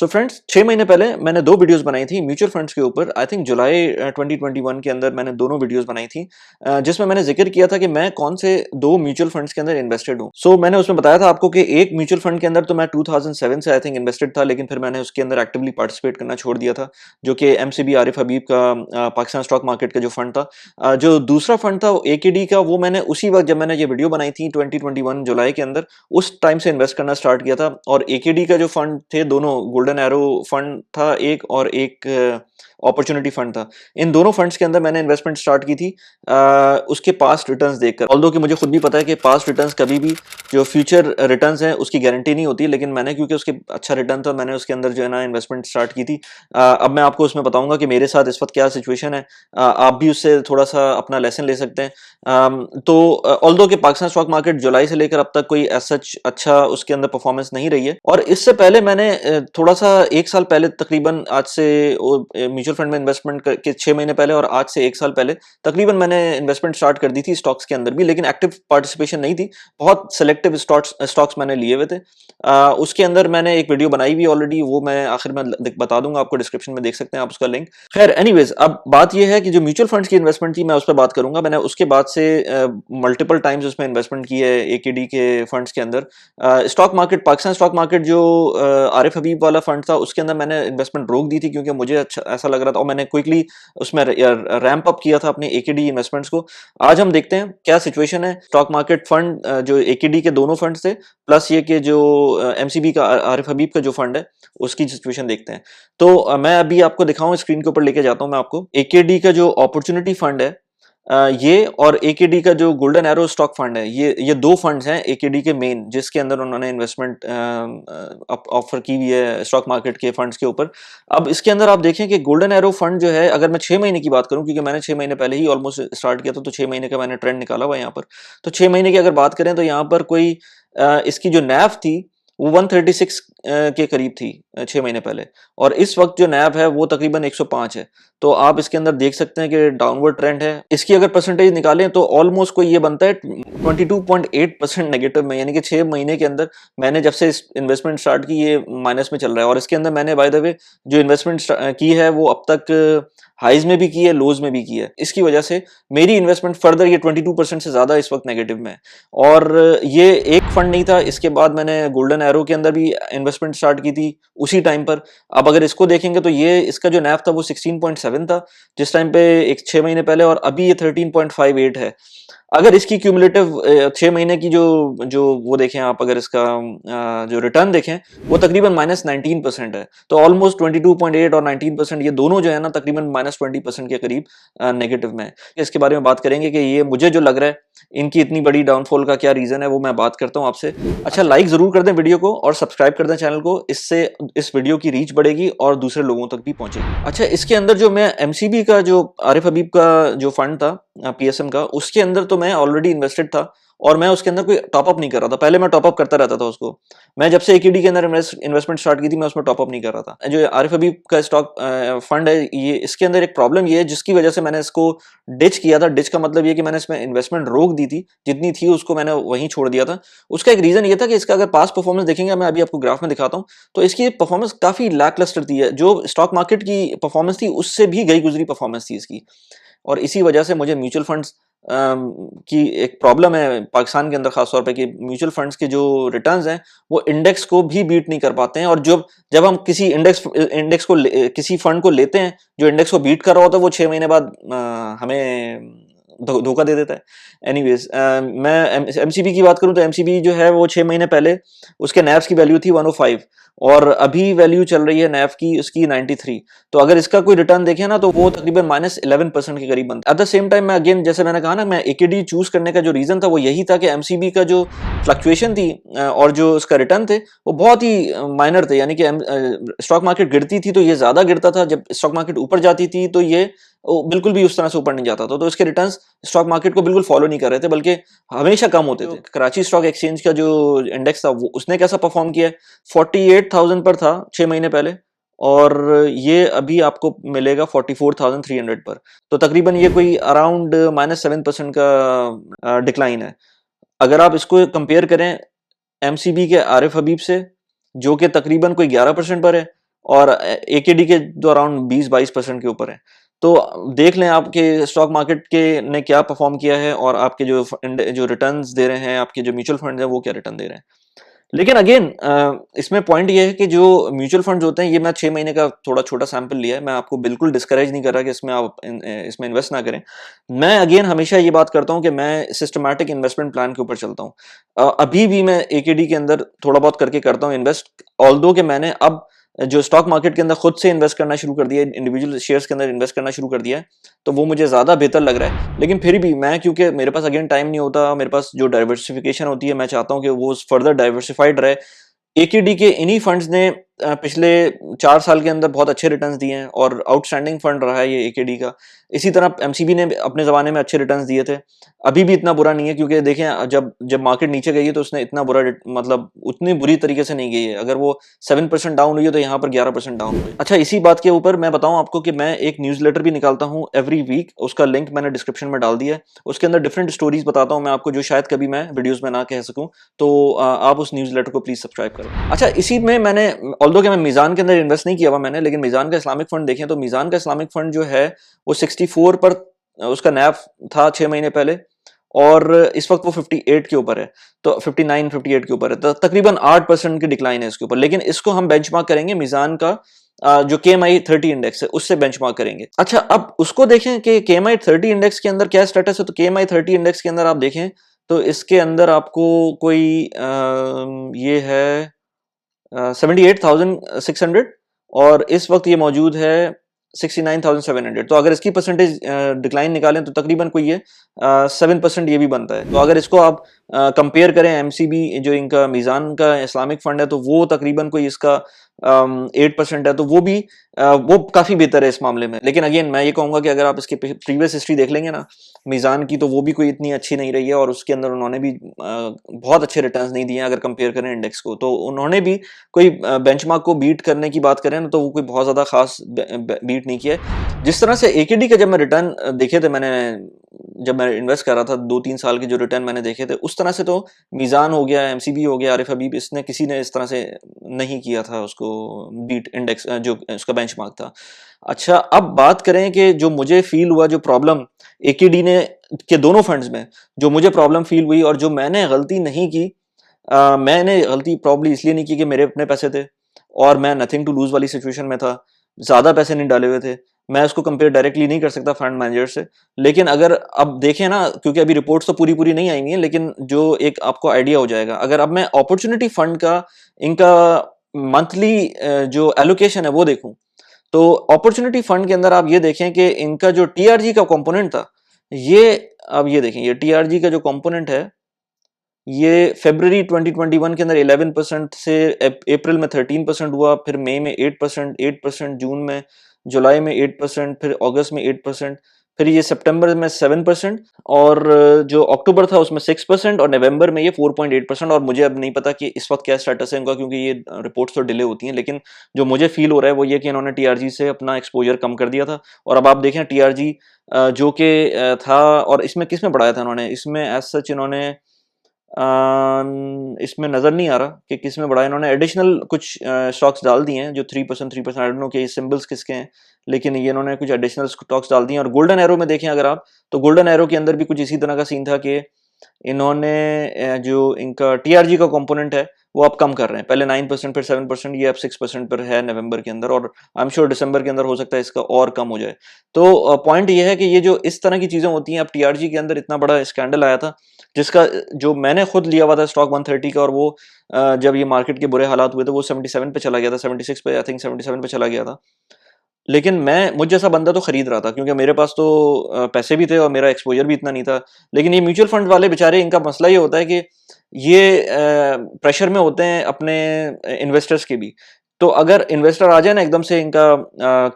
So friends 6 महीने पहले मैंने 2 वीडियोस बनाई थी म्यूचुअल फंड्स के ऊपर। आई थिंक जुलाई 2021 के अंदर मैंने दोनों वीडियोस बनाई थी, जिसमें मैंने जिक्र किया था कि मैं कौन से 2 म्यूचुअल फंड्स के अंदर इन्वेस्टेड हूँ। सो मैंने उसमें बताया था आपको कि एक म्यूचुअल फंड के अंदर तो मैं 2007 से आई थिंक इन्वेस्टेड था, लेकिन फिर मैंने उसके अंदर एक्टिवली पार्टिसिपेट करना छोड़ दिया था, जो कि एमसीबी आरिफ हबीब का पाकिस्तान स्टॉक मार्केट का जो फंड था। जो दूसरा फंड था एकेडी का, वो मैंने उसी वक्त जब मैंने ये वीडियो बनाई थी 2021 जुलाई के अंदर, उस टाइम से इन्वेस्ट करना स्टार्ट किया था। और एकेडी का जो फंड थे दोनों, गोल्डन एरो फंड था एक और एक अपॉर्चुनिटी फंड था। इन दोनों फंड्स के अंदर मैंने इन्वेस्टमेंट स्टार्ट की थी उसके पास्ट रिटर्न्स देखकर। ऑल्दो कि मुझे खुद भी पता है कि पास्ट रिटर्न्स कभी भी जो फ्यूचर रिटर्न्स हैं उसकी गारंटी नहीं होती, लेकिन मैंने क्योंकि उसके अच्छा रिटर्न था, मैंने उसके अंदर जो है ना इन्वेस्टमेंट स्टार्ट की थी। अब मैं आपको उसमें बताऊंगा कि मेरे साथ इस वक्त क्या सिचुएशन है। आप भी उससे थोड़ा सा अपना लेसन ले सकते हैं। तो ऑल्दो कि पाकिस्तान स्टॉक मार्केट जुलाई से लेकर अब तक कोई सच अच्छा उसके अंदर परफॉर्मेंस नहीं रही है। और इससे पहले मैंने थोड़ा सा 1 साल पहले तकरीबन, आज से म्यूचुअल फंड में इन्वेस्टमेंट के 6 महीने पहले और आज से 1 साल पहले तकरीबन मैंने इन्वेस्टमेंट स्टार्ट कर दी थी स्टॉक्स के अंदर भी, लेकिन एक्टिव पार्टिसिपेशन नहीं थी। बहुत सिलेक्टिव स्टॉक्स मैंने लिए हुए थे। उसके अंदर मैंने एक वीडियो बनाई हुई ऑलरेडी, वो मैं आखिर में बता दूंगा आपको, डिस्क्रिप्शन में देख सकते हैं आप उसका लिंक। खैर एनीवेज, अब बात यह है कि जो म्यूचुअल फंड्स की इन्वेस्टमेंट थी मैं उस पर बात करूंगा। मैंने उसके बाद से मल्टीपल टाइम्स उसमें इन्वेस्टमेंट की है एकेडी के फंड्स के अंदर। Stock market, Pakistan stock market जो आरिफ हबीब वाला फंड था, उसके अंदर मैंने इन्वेस्टमेंट रोक दी थी क्योंकि मुझे अच्छा ऐसा लग रहा था, और मैंने क्विकली उसमें रैंप अप किया था अपने एकेडी इन्वेस्टमेंट्स को। आज हम देखते हैं क्या सिचुएशन है। स्टॉक मार्केट फंड जो एकेडी के दोनों फंड थे, प्लस ये कि जो एमसीबी का आरिफ हबीब का जो फंड है, उसकी सिचुएशन देखते हैं। तो मैं अभी आपको दिखाऊं, स्क्रीन के ऊपर लेके जाता हूं मैं आपको। एकेडी का जो अपॉर्चुनिटी फंड है ये, और एकेडी का जो गोल्डन एरो स्टॉक फंड है, ये 2 फंड्स हैं एकेडी के मेन, जिसके अंदर उन्होंने इन्वेस्टमेंट ऑफर की हुई है स्टॉक मार्केट के फंड्स के ऊपर। अब इसके अंदर आप देखें कि गोल्डन एरो फंड जो है, अगर मैं 6 महीने की बात करूं, क्योंकि मैंने 6 महीने पहले ही ऑलमोस्ट स्टार्ट किया था, तो 6 महीने का मैंने ट्रेंड निकाला हुआ है यहाँ पर। तो 6 महीने की अगर बात करें तो यहाँ पर कोई इसकी जो नैव थी वो 136 के करीब थी 6 महीने पहले, और इस वक्त जो नैव है वो तकरीबन 105 है। तो आप इसके अंदर देख सकते हैं कि डाउनवर्ड ट्रेंड है। इसकी अगर परसेंटेज निकालें तो ऑलमोस्ट कोई ये बनता है 22.8% नेगेटिव में, यानी कि 6 महीने के अंदर मैंने जब से इन्वेस्टमेंट स्टार्ट की ये माइनस में चल रहा है। और इसके अंदर मैंने बाय द वे जो इन्वेस्टमेंट की है वो अब तक हाइज में भी की है, लोज में भी की है। इसकी वजह से मेरी इन्वेस्टमेंट फर्दर ये 22% से ज्यादा इस वक्त नेगेटिव में है। और ये एक फंड नहीं था, इसके बाद मैंने गोल्डन एरो के अंदर भी इन्वेस्टमेंट स्टार्ट की थी उसी टाइम पर। अब अगर इसको देखेंगे तो ये इसका जो नैव था वो 16.7 था जिस टाइम पे, एक 6 महीने पहले, और अभी ये 13.58 है। अगर इसकी क्यूमुलेटिव 6 महीने की जो जो वो देखें आप, अगर इसका जो रिटर्न देखें, वो तकरीबन -19% है। तो ऑलमोस्ट 22.8 और 19%, ये दोनों जो है ना तकरीबन -20% के करीब नेगेटिव में है। इसके बारे में बात करेंगे कि ये मुझे जो लग रहा है इनकी इतनी बड़ी डाउनफॉल का क्या रीजन है, वो मैं बात करता हूं आपसे। अच्छा, लाइक जरूर कर दें वीडियो को और सब्सक्राइब कर दें चैनल को, इससे इस वीडियो की रीच बढ़ेगी और दूसरे लोगों तक भी पहुंचेगी। अच्छा, इसके अंदर जो मैं एमसीबी का जो आरिफ हबीब का जो फंड था पीएसएम का, उसके अंदर तो मैं ऑलरेडी इन्वेस्टेड था और मैं उसके अंदर कोई टॉपअप नहीं कर रहा था। पहले मैं टॉपअप करता रहता था उसको। मैं जब से एकेडी के अंदर इन्वेस्टमेंट स्टार्ट की थी, मैं उसमें टॉपअप नहीं कर रहा था। जो आरिफ हबीब का स्टॉक फंड है, ये इसके अंदर एक प्रॉब्लम ये है जिसकी वजह से मैंने इसको डिच किया था। डिच का मतलब ये कि मैंने इसमें इन्वेस्टमेंट रोक दी थी, जितनी थी उसको मैंने वहीं छोड़ दिया था। उसका एक रीजन ये था कि इसका अगर पास्ट परफॉर्मेंस देखेंगे, मैं अभी आपको ग्राफ में दिखाता हूँ, तो इसकी परफॉर्मेंस काफी लैकलस्टर थी। जो स्टॉक मार्केट की परफॉर्मेंस थी उससे भी गई गुजरी परफॉर्मेंस थी इसकी। और इसी वजह से मुझे म्यूचुअल फंड्स की एक प्रॉब्लम है पाकिस्तान के अंदर, खासतौर पे कि म्यूचुअल फंड्स के जो रिटर्न्स हैं वो इंडेक्स को भी बीट नहीं कर पाते हैं। और जब हम किसी इंडेक्स को किसी फंड को लेते हैं जो इंडेक्स को बीट कर रहा होता है, वो 6 महीने बाद हमें धोखा दे देता है। एनीवेज, मैं एमसीबी की बात करूं तो एमसीबी जो है वो 6 महीने पहले उसके नैव्स की वैल्यू थी 105, और अभी वैल्यू चल रही है नैव की उसकी 93। तो अगर इसका कोई रिटर्न देखें ना तो वो तकरीबन -11% के करीब बनता है। एट द सेम टाइम मैं अगेन, जैसे मैंने कहा ना, मैं एकेडी चूज करने का जो रीजन था वो यही था कि एमसीबी का जो फ्लक्चुएशन थी और जो उसका रिटर्न थे वो बहुत ही माइनर थे। यानी कि स्टॉक मार्केट गिरती थी तो ये ज्यादा गिरता था, जब स्टॉक मार्केट ऊपर जाती थी तो ये बिल्कुल भी उस तरह से ऊपर नहीं जाता था। तो इसके रिटर्न्स स्टॉक मार्केट को बिल्कुल फॉलो नहीं कर रहे थे, बल्कि हमेशा कम होते थे। कराची स्टॉक एक्सचेंज का जो इंडेक्स था वो उसने कैसा परफॉर्म किया है, 48,000 पर था 6 महीने पहले, और ये अभी आपको मिलेगा 44,300 पर। तो तकरीबन ये कोई अराउंड -7% का डिक्लाइन है। अगर आप इसको कंपेयर करें एमसीबी के आरिफ हबीब से, जो कि तकरीबन कोई 11% पर है, और एकेडी के तो अराउंड 20-22% के ऊपर है। तो देख लें आपके स्टॉक मार्केट के ने क्या परफॉर्म किया है और आपके जो रिटर्न्स दे रहे हैं, आपके जो म्यूचुअल फंड है वो क्या रिटर्न दे रहे हैं। लेकिन अगेन इसमें पॉइंट ये है कि जो म्यूचुअल फंड्स होते हैं, ये मैं 6 महीने का थोड़ा छोटा सैंपल लिया है, मैं आपको बिल्कुल डिस्करेज नहीं कर रहा कि इसमें आप इसमें इन्वेस्ट ना करें। मैं अगेन हमेशा ये बात करता हूँ कि मैं सिस्टमैटिक इन्वेस्टमेंट प्लान के ऊपर चलता हूँ। अभी भी मैं एकेडी के अंदर थोड़ा बहुत करके करता हूँ इन्वेस्ट, ऑल्दो कि मैंने अब जो स्टॉक मार्केट के अंदर खुद से इन्वेस्ट करना शुरू कर दिया है, इंडिविजुअल शेयर्स के अंदर इन्वेस्ट करना शुरू कर दिया है, तो वो मुझे ज़्यादा बेहतर लग रहा है। लेकिन फिर भी मैं, क्योंकि मेरे पास अगेन टाइम नहीं होता, मेरे पास जो डाइवर्सिफिकेशन होती है, मैं चाहता हूँ कि वो फर्दर डाइवर्सिफाइड रहे। एकेडी के इन्हीं फंड्स ने पिछले 4 साल के अंदर बहुत अच्छे रिटर्न्स दिए हैं और आउटस्टैंडिंग फंड रहा है ये एकेडी का। इसी तरह एमसीबी ने अपने ज़माने में अच्छे रिटर्न्स दिए थे। अभी भी इतना बुरा नहीं है, क्योंकि देखें जब मार्केट नीचे गई है तो उसने इतना बुरा मतलब उतनी बुरी तरीके से नहीं गई है। अगर वो 7% डाउन हुई है तो यहाँ पर 11% डाउन हुई। अच्छा, इसी बात के ऊपर मैं बताऊँ आपको कि मैं एक न्यूज़लेटर भी निकालता हूँ एवरी वीक, उसका लिंक मैंने डिस्क्रिप्शन में डाल दिया है। उसके अंदर डिफरेंट स्टोरीज बताता हूँ मैं आपको, जो शायद कभी मैं वीडियोज़ में ना कह सकूँ। तो आप उस न्यूज़लेटर को प्लीज़ सब्सक्राइब करें। अच्छा, इसी में मैंने, ऑल्दो कि मैं मीज़ान के अंदर इन्वेस्ट नहीं किया हुआ मैंने, लेकिन मीज़ान का इस्लामिक फंड देखें तो मीज़ान का इस्लामिक फंड जो है वो 64 पर उसका नैव था 6 महीने पहले, और इस वक्त वो 58 के ऊपर है, तो 59-58 के ऊपर है, तो तकरीबन 8% की डिक्लाइन है इसके ऊपर। लेकिन इसको हम बेंचमार्क करेंगे मीज़ान का जो KMI 30 इंडेक्स है उससे बेंचमार्क करेंगे। अच्छा, अब उसको देखें कि KMI 30 इंडेक्स के अंदर क्या स्टेटस है। तो KMI 30 इंडेक्स के अंदर आप देखें तो इसके अंदर आपको कोई ये है 78,600, और इस वक्त ये मौजूद है 69,700। तो अगर इसकी परसेंटेज डिक्लाइन निकालें तो तकरीबन कोई ये 7% ये भी बनता है। तो अगर इसको आप कंपेयर करें एमसीबी, जो इनका मीज़ान का इस्लामिक फंड है, तो वो तकरीबन कोई इसका 8% है, तो वो काफ़ी बेहतर है इस मामले में। लेकिन अगेन मैं ये कहूँगा कि अगर आप इसकी प्रीवियस हिस्ट्री देख लेंगे ना मीज़ान की, तो वो भी कोई इतनी अच्छी नहीं रही है, और उसके अंदर उन्होंने भी बहुत अच्छे रिटर्न्स नहीं दिए हैं अगर कंपेयर करें इंडेक्स को। तो उन्होंने भी कोई बेंचमार्क को बीट करने की बात करें ना, तो वो कोई बहुत ज़्यादा खास बीट नहीं किया है। जिस तरह से एकेडी का जब मैं रिटर्न देखे थे मैंने, जब मैं इन्वेस्ट कर रहा था 2-3 साल के जो रिटर्न मैंने देखे थे, उस तरह से तो मीज़ान हो गया, एमसीबी हो गया, आरिफ हबीब, इसने किसी ने इस तरह से नहीं किया था उसको बीट, इंडेक्स जो उसका बेंचमार्क था। अच्छा, अब बात करें कि जो मुझे फील हुआ, जो प्रॉब्लम एकेडी ने के दोनों फंड्स में जो मुझे प्रॉब्लम फील हुई, और जो मैंने गलती नहीं की, मैंने गलती प्रॉब्ली इसलिए नहीं की कि मेरे अपने पैसे थे और मैं नथिंग टू लूज वाली सिचुएशन में था, ज़्यादा पैसे नहीं डाले हुए थे। मैं उसको कंपेयर डायरेक्टली नहीं कर सकता फंड मैनेजर से। लेकिन अगर अब देखें ना, क्योंकि अभी रिपोर्ट्स तो पूरी नहीं आई हुई हैं, लेकिन जो एक आपको आइडिया हो जाएगा, अगर अब मैं अपॉर्चुनिटी फंड का इनका मंथली जो एलोकेशन है वो देखूं, तो अपॉर्चुनिटी फंड के अंदर आप ये देखें कि इनका जो टीआरजी का कंपोनेंट था, ये अब ये देखें, ये टीआरजी का जो कंपोनेंट है, ये फरवरी 2021 के अंदर 11% से अप्रैल में 13% हुआ, फिर मई में 8%, जून में, जुलाई में 8%, फिर अगस्त में 8%, फिर ये सितंबर में 7%, और जो अक्टूबर था उसमें 6%, और नवंबर में ये 4.8%। और मुझे अब नहीं पता कि इस वक्त क्या स्टेटस है इनका, क्योंकि ये रिपोर्ट्स तो डिले होती हैं, लेकिन जो मुझे फील हो रहा है वो ये कि इन्होंने टीआरजी से अपना एक्सपोजर कम कर दिया था। और अब आप देखें टीआरजी जो कि था, और इसमें किस में बढ़ाया था इन्होंने, इसमें एज सच इन्होंने इसमें नज़र नहीं आ रहा कि किस में बढ़ा। इन्होंने एडिशनल कुछ स्टॉक्स डाल दिए हैं जो 3% आई डोंट नो कि ये सिंबल्स किसके हैं, लेकिन ये इन्होंने कुछ एडिशनल स्टॉक्स डाल दिए हैं। और गोल्डन एरो में देखें अगर आप, तो गोल्डन एरो के अंदर भी कुछ इसी तरह का सीन था कि इन्होंने जो इनका टीआरजी का कंपोनेंट है वो अब कम कर रहे हैं, पहले 9% फिर 7%, ये अब 6% पर है नवंबर के अंदर, और आई एम श्योर दिसंबर के अंदर हो सकता है इसका और कम हो जाए। तो पॉइंट ये है कि ये जो इस तरह की चीज़ें होती हैं, अब टीआरजी के अंदर इतना बड़ा स्कैंडल आया था, जिसका जो मैंने खुद लिया हुआ था स्टॉक 130 का, और वो जब ये मार्केट के बुरे हालात हुए थे वो 77 पे चला गया था, 76 पे, आई थिंक 77 पे चला गया था। लेकिन मुझ जैसा बंदा तो खरीद रहा था, क्योंकि मेरे पास तो पैसे भी थे और मेरा एक्सपोजर भी इतना नहीं था। लेकिन ये म्यूचुअल फंड वाले बेचारे, इनका मसला ये होता है कि ये प्रेशर में होते हैं अपने इन्वेस्टर्स के भी। तो अगर इन्वेस्टर आ जाए ना एकदम से इनका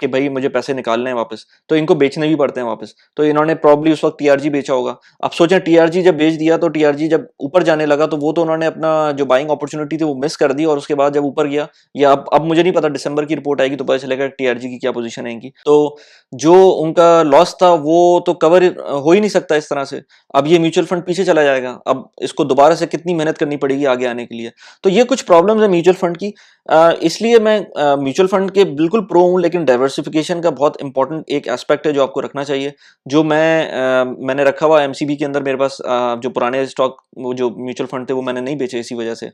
कि भाई मुझे पैसे निकालने हैं वापस, तो इनको बेचने भी पड़ते हैं वापस। तो इन्होंने प्रॉब्ली उस वक्त टीआरजी बेचा होगा। अब सोचें टीआरजी जब बेच दिया, तो टीआरजी जब ऊपर जाने लगा तो वो तो उन्होंने अपना जो बाइंग अपॉर्चुनिटी थी वो मिस कर दी, और उसके बाद जब ऊपर गया, या अब मुझे नहीं पता, दिसंबर की रिपोर्ट आएगी तो पता चलेगा टीआरजी की क्या पोजीशन है इनकी। तो जो उनका लॉस था वो तो कवर हो ही नहीं सकता इस तरह से। अब ये म्यूचुअल फंड पीछे चला जाएगा, अब इसको दोबारा से कितनी मेहनत करनी पड़ेगी आगे आने के लिए। तो ये कुछ प्रॉब्लम्स है म्यूचुअल फंड की, इसलिए इसलिए मैं म्यूचुअल फंड के बिल्कुल प्रो हूँ, लेकिन डाइवर्सिफिकेशन का बहुत इंपॉर्टेंट एक एस्पेक्ट है जो आपको रखना चाहिए, जो मैंने रखा हुआ एमसीबी के अंदर। मेरे पास जो पुराने स्टॉक, वो जो म्यूचुअल फंड थे वो मैंने नहीं बेचे इसी वजह से।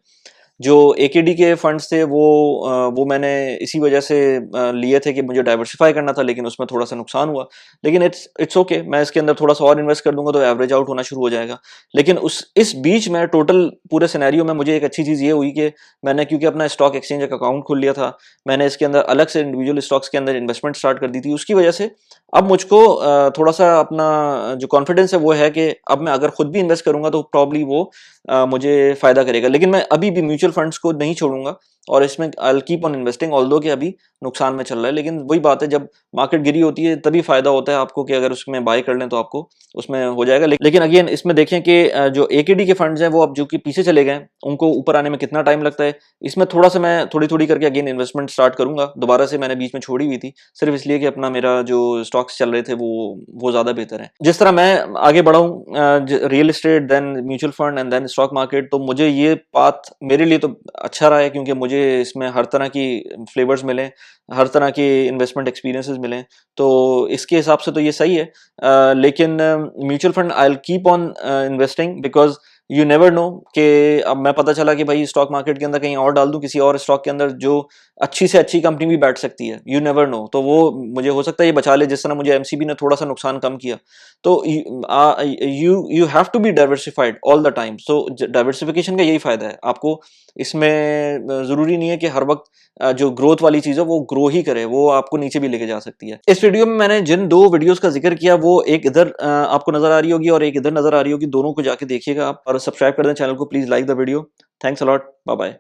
जो एकेडी के फंड्स थे वो मैंने इसी वजह से लिए थे कि मुझे डाइवर्सिफाई करना था, लेकिन उसमें थोड़ा सा नुकसान हुआ। लेकिन इट्स ओके, मैं इसके अंदर थोड़ा सा और इन्वेस्ट कर दूंगा तो एवरेज आउट होना शुरू हो जाएगा। लेकिन इस बीच में टोटल पूरे सिनेरियो में मुझे एक अच्छी चीज़ ये हुई कि मैंने, क्योंकि अपना स्टॉक एक्सचेंज का अकाउंट खोल लिया था, मैंने इसके अंदर अलग से इंडिविजुअल स्टॉक्स के अंदर इन्वेस्टमेंट स्टार्ट कर दी थी। उसकी वजह से अब मुझको थोड़ा सा अपना जो कॉन्फिडेंस है वो है कि अब मैं अगर खुद भी इन्वेस्ट करूंगा तो प्रॉब्ली वो मुझे फायदा करेगा। लेकिन मैं अभी भी म्यूचुअल फंड्स को नहीं छोड़ूंगा और इसमें I will keep on investing, although कि अभी नुकसान में चल रहा है। लेकिन वही बात है, जब मार्केट गिरी होती है तभी फायदा होता है आपको कि अगर उसमें बाय कर लें तो आपको उसमें हो जाएगा। लेकिन अगेन इसमें देखें कि जो एकेडी के फंड्स हैं वो अब जो कि पीछे चले गए, उनको ऊपर आने में कितना टाइम लगता है। इसमें थोड़ा सा मैं थोड़ी थोड़ी करके अगेन इन्वेस्टमेंट स्टार्ट करूंगा दोबारा से। मैंने बीच में छोड़ी हुई थी सिर्फ इसलिए कि अपना मेरा जो स्टॉक्स चल रहे थे वो ज्यादा बेहतर है। जिस तरह मैं आगे बढ़ा हूँ, real estate, then mutual fund and then stock market, तो मुझे ये पाथ मेरे लिए तो अच्छा रहा है, क्योंकि मुझे इसमें हर तरह की फ्लेवर्स मिले, हर तरह के इन्वेस्टमेंट एक्सपीरियंसेस मिले। तो इसके हिसाब से तो ये सही है। लेकिन mutual fund I will keep on investing, because you never know कि अब मैं पता चला कि भाई स्टॉक मार्केट के अंदर कहीं और डाल दूं किसी और स्टॉक के अंदर जो अच्छी से अच्छी कंपनी भी बैठ सकती है, यू नेवर नो। तो वो मुझे हो सकता है ये बचा ले, जिस तरह मुझे एमसीबी ने थोड़ा सा नुकसान कम किया। तो you have to be diversified all the time. So diversification का यही फायदा है आपको। इसमें जरूरी नहीं है कि हर वक्त जो ग्रोथ वाली चीज है वो ग्रो ही करे, वो आपको नीचे भी लेके जा सकती है। इस वीडियो में मैंने जिन दो वीडियोस का जिक्र किया, वो एक इधर आपको नजर आ रही होगी और एक इधर नजर आ रही होगी, दोनों को जाके देखिएगा आप, और सब्सक्राइब कर दें चैनल को, please like the video. Thanks a lot, bye bye.